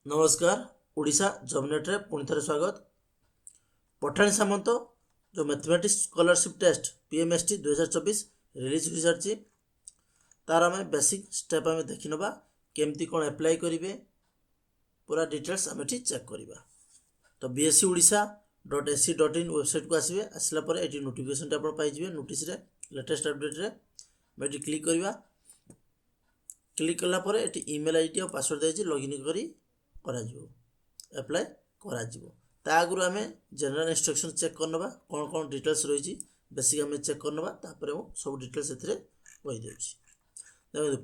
नमस्कार ओडिशा जॉबनेट रे पुणी थे स्वागत। पठाणी सामंत जो मैथमेटिक्स स्कॉलरशिप टेस्ट पीएमएसटी 2024 रिलीज हो सारी तार आम बेसिक स्टेप आम देखी ना केमती कौन एप्लाई करेंगे पूरा डिटेल्स आम ये चेक करवा। तो bscodia.ac.in वेबसाइट को आसवे आसला ये नोटिफिकेशन आप पाइबे नोटिस लेटेस्ट अपडेट रे क्लिक करवा। क्लिक कलापर ये इमेल आईडी और पासवर्ड देती लॉगिन एप्लाई ता आगु आम जनरल इंस्ट्रक्शन चेक करना कौन कौन डिटेल्स रही बेसिक आम चेक करना सब डिटेल्स कहीदे।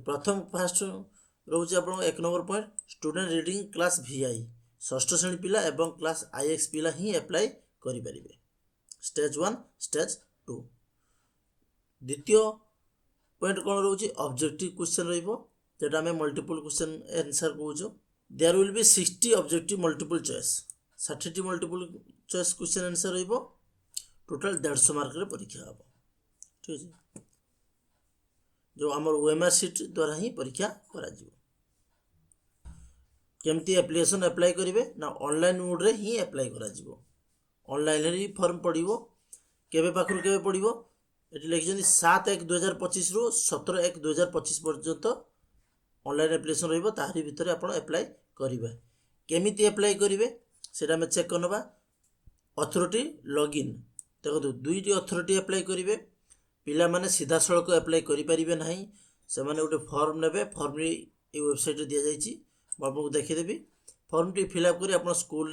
प्रथम फास्ट रोचे आप 1 number point student reading class VI षष्ठ श्रेणी पिला एवं क्लास IX पिला ही एप्लाई करें स्टेज 1 स्टेज 2। द्वितीय पॉइंट कौन रोचे ऑब्जेक्टिव क्वेश्चन रोटा आम मल्टीपल क्वेश्चन आंसर कहूँ। There will be 60 objective multiple choice 60 multiple choice question answer रहिबो टोटल 150 मार्क रे परीक्षा हम। ठीक है जो आमर OMR सीट द्वारा ही परीक्षा करा केमती एप्लिकेशन अप्लाई करेंगे ना ऑनलाइन मोड रे ही अप्लाई करा ऑनलाइन ही फॉर्म पड़ो केबे पाखरु केबे पड़ो ये लिखिं 7/1/2025 रु 17/1/2025 पर्यंत ऑनलाइन एप्लिकेशन रहिबो ताहारी भितर आपण अप्लाई करिवे। केमिति अप्लाई करेंगे से चेक करना अथॉरिटी लॉगिन देखो दुईटी अथॉरिटी अप्लाई करेंगे पिला माने सीधा सड़क अप्लाई करें ना से माने गोटे फॉर्म ने फॉर्म ये वेबसाइट दि जाइए आपको देखीदेवी फॉर्म टी फिलअप कर आप स्कूल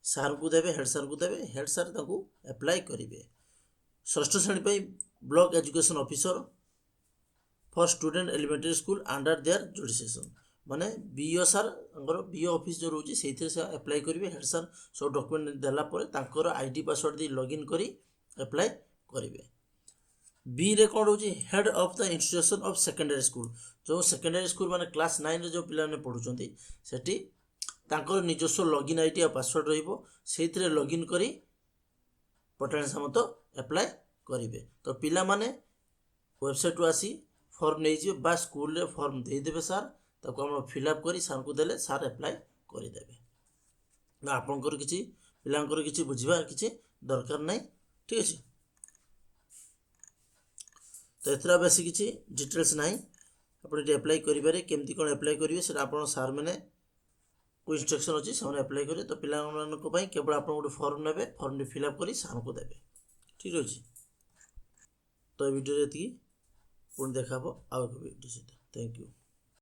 सार को देवे हेड सार को देवे हेड सार अप्लाई करेंगे। षष्ठ श्रेणी block education officer for student elementary school under their jurisdiction माने BO सार BO ऑफिस जो रोचे से अप्लाई करेंगे हेड सार सब डॉक्यूमेंट देलापर आईडी पासवर्ड दी लॉगिन करी अप्लाई करेंगे। बी रे कौन रोचे head of the institution of secondary school जो सेकेंडरी स्कूल माने क्लास 9 जो पिला पढ़ुंट सेठी तांकर निजस्व लॉगिन आईडी और पासवर्ड रहिबो सेथिरे लॉगिन करी पठाणी सामंत अप्लाई करेंगे। तो पिला माने वेबसाइट को आसी फॉर्म नहीं जी बा स्कूल रे फॉर्म देदेवे सार ताको हम फिलअप करी सार को देले सार अप्लाई करदेवे ना आपंकर किसी पिलांकर किसी बुझा किसी दरकार नहीं। ठीक अच्छे तो एथरा बेसी किसी डिटेल्स ना आप अप्लाई करेंगे केमती कौन अप्लाई करेंगे से आप सार मैंने कोई इंस्ट्रक्शन अच्छी से अप्लाई करेंगे। तो पिला केवल आप गोटे फॉर्म ने फॉर्म फिलअप कर सार को देवे। ठीक अच्छे तो वीडियो पुणी देखा आउ एक वीडियो सहित थैंक यू।